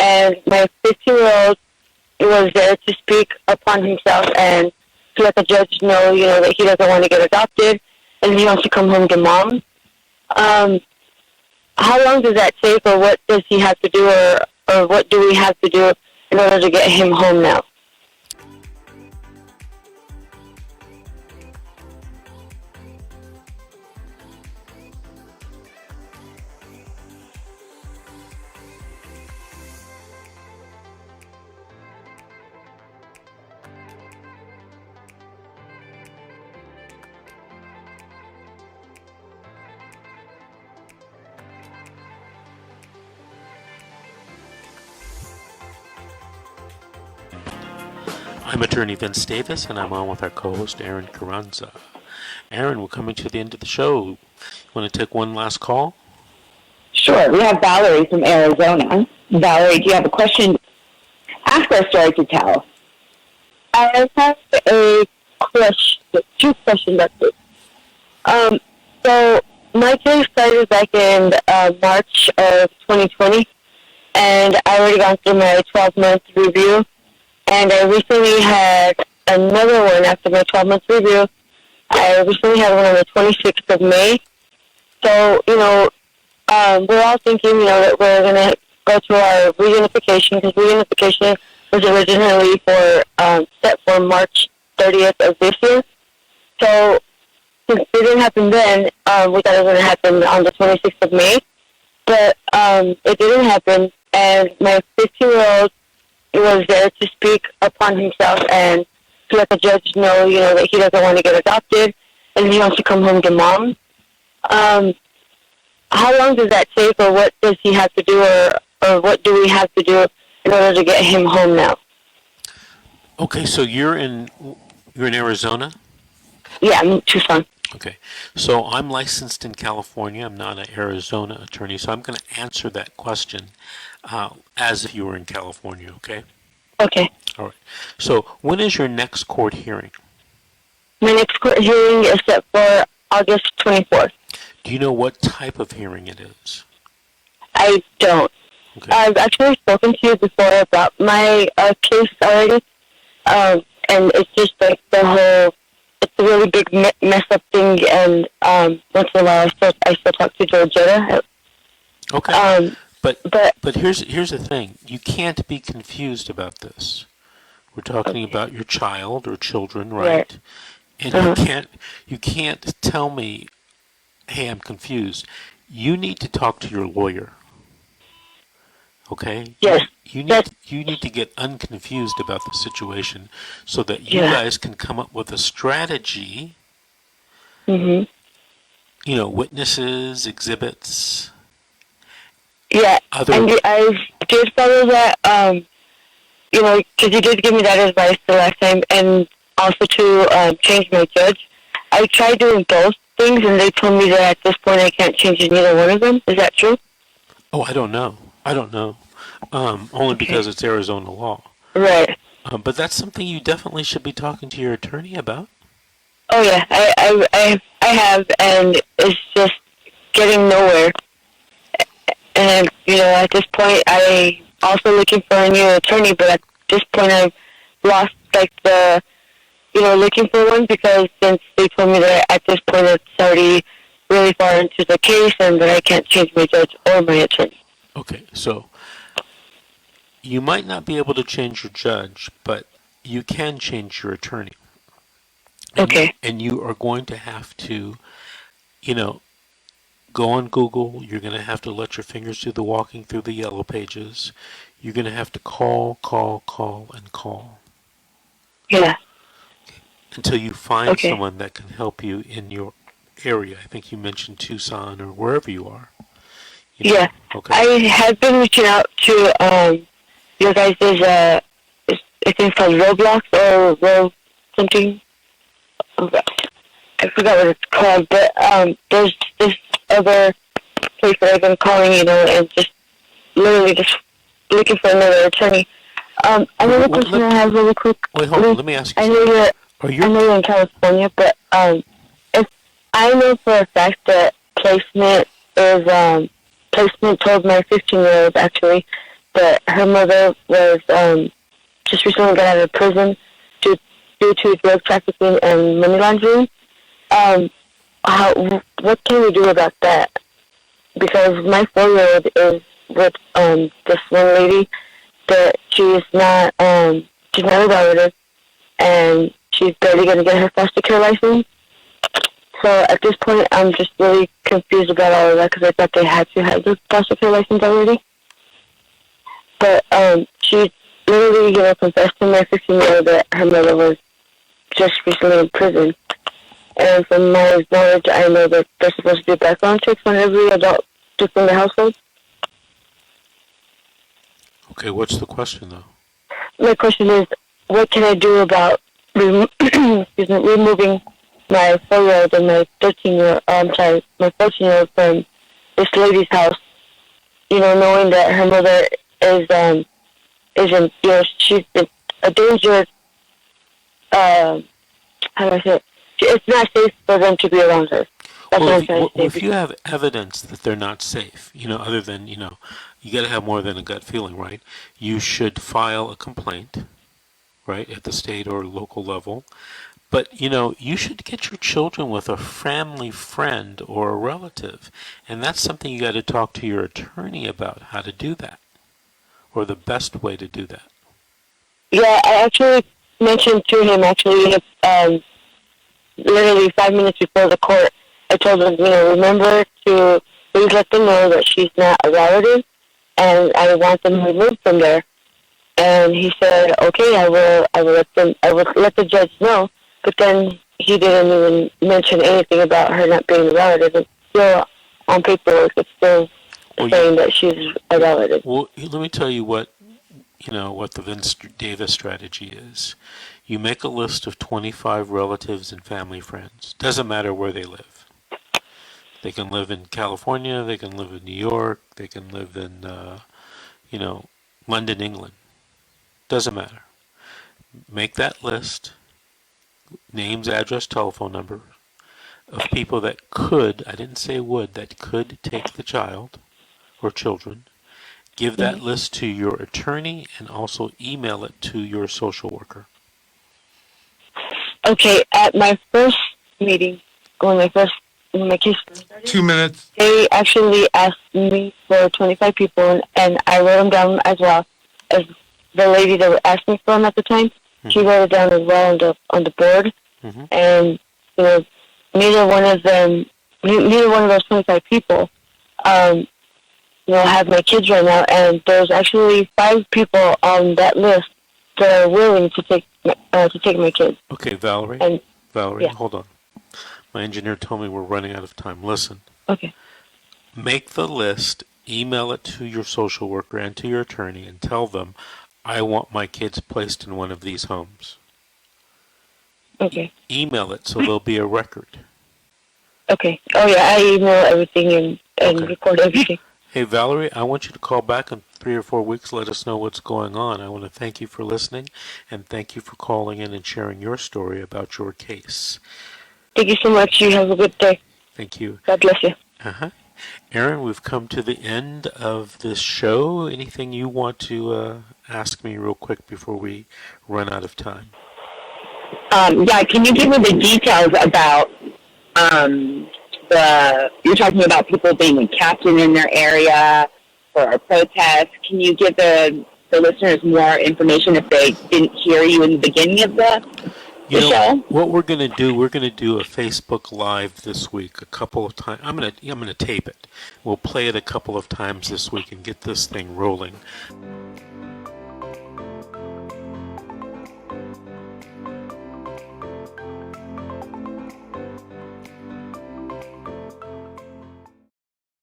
and my 15-year-old was there to speak upon himself and to let the judge know, that he doesn't want to get adopted and he wants to come home to mom. How long does that take, or what does he have to do, or what do we have to do in order to get him home now? I'm attorney Vince Davis, and I'm on with our co-host Aaron Carranza. Aaron, we're coming to the end of the show. You want to take one last call? Sure. We have Valerie from Arizona. Valerie, do you have a question? Ask our story to tell. I have a question, 2 questions actually. So my case started back in March of 2020, and I already gone through my 12-month review. And I recently had another one after my 12-month review. I recently had one on the 26th of May. So, we're all thinking, that we're going to go through our reunification, because reunification was originally set for March 30th of this year. So, since it didn't happen then, we thought it was going to happen on the 26th of May. But it didn't happen, and my 15-year-old was there to speak upon himself and to let the judge know, that he doesn't want to get adopted and he wants to come home to mom. How long does that take, or what does he have to do, or what do we have to do in order to get him home now? Okay, so you're in Arizona? Yeah, I'm in Tucson. Okay, so I'm licensed in California. I'm not an Arizona attorney, so I'm going to answer that question as if you were in California, okay? Okay. All right. So when is your next court hearing? My next court hearing is set for August 24th. Do you know what type of hearing it is? I don't. Okay. I've actually spoken to you before about my case already, and it's just like it's a really big mess up thing, and once in a while I still talk to Georgetta. Okay. But here's the thing. You can't be confused about this. We're talking about your child or children, right? And you can't tell me, hey, I'm confused. You need to talk to your lawyer. Okay? Yes. You need to get unconfused about the situation so that you guys can come up with a strategy. Mhm. Witnesses, exhibits. Yeah, and I did follow that, because you did give me that advice the last time, and also to change my judge. I tried doing both things, and they told me that at this point I can't change neither one of them. Is that true? Oh, I don't know. Only because it's Arizona law. Right. But that's something you definitely should be talking to your attorney about. Oh, yeah, I have, and it's just getting nowhere. And, at this point, I'm also looking for a new attorney, but at this point, I've lost, looking for one, because since they told me that at this point it's already really far into the case and that I can't change my judge or my attorney. Okay, so you might not be able to change your judge, but you can change your attorney. And you are going to have to, go on Google. You're going to have to let your fingers do the walking through the yellow pages. You're going to have to call, and call. Yeah. Until you find someone that can help you in your area. I think you mentioned Tucson or wherever you are. Yeah. Okay. I have been reaching out to your guys' I think it's called Roblox or Ro something. I forgot what it's called, but there's this other place that I've been calling, and just literally just looking for another attorney. Another question I have really quick. Wait, hold on. Let me ask you. I know you're in California, but if I know for a fact that placement told my 15-year-old actually that her mother was just recently got out of prison due to drug trafficking and money laundering. What can we do about that? Because my 4-year-old is with this one lady that she's not a relative, and she's barely going to get her foster care license. So at this point, I'm just really confused about all of that because I thought they had to have the foster care license already. But she literally, confessed to my 15-year-old that her mother was just recently in prison. And from my knowledge, I know that they're supposed to do background checks on every adult just in the household. Okay, what's the question, though? My question is, what can I do about removing my 4-year-old and my 13-year-old, my 14-year-old from this lady's house, knowing that her mother she's a danger, how do I say it? It's not safe for them to be around her. That's what I'm trying to say. If you have evidence that they're not safe, other than, you got to have more than a gut feeling, right? You should file a complaint, right, at the state or local level. But, you should get your children with a family friend or a relative. And that's something you got to talk to your attorney about, how to do that, or the best way to do that. Yeah, I actually mentioned to him, literally 5 minutes before the court, I told him, remember to please let them know that she's not a relative, and I want them removed from there. And he said, okay, I will let the judge know. But then he didn't even mention anything about her not being a relative. It's still on paperwork. It's still saying that she's a relative. Well, let me tell you what the Vince Davis strategy is. You make a list of 25 relatives and family friends. Doesn't matter where they live. They can live in California. They can live in New York. They can live in, London, England. Doesn't matter. Make that list. Names, address, telephone number of people that could, I didn't say would, that could take the child or children. Give that list to your attorney and also email it to your social worker. Okay, at my first meeting, when my case first started, 2 minutes. They actually asked me for 25 people, and I wrote them down as well as the lady that asked me for them at the time. She wrote it down as well on the board, and neither one of those 25 people, have my kids right now, and there's actually 5 people on that list that are willing to take my kids. Okay, Valerie. Valerie, hold on. My engineer told me we're running out of time. Listen. Okay. Make the list, email it to your social worker and to your attorney, and tell them, I want my kids placed in one of these homes. Okay. Email it so there'll be a record. Okay. Oh, yeah, I email everything and record everything. Hey, Valerie, I want you to call back in 3 or 4 weeks. Let us know what's going on. I want to thank you for listening, and thank you for calling in and sharing your story about your case. Thank you so much. You have a good day. Thank you. God bless you. Aaron, we've come to the end of this show. Anything you want to ask me real quick before we run out of time? Can you give me the details about you're talking about people being a captain in their area for a protest. Can you give the listeners more information if they didn't hear you in the beginning of the show? What we're going to do a Facebook Live this week a couple of times. I'm going to tape it. We'll play it a couple of times this week and get this thing rolling.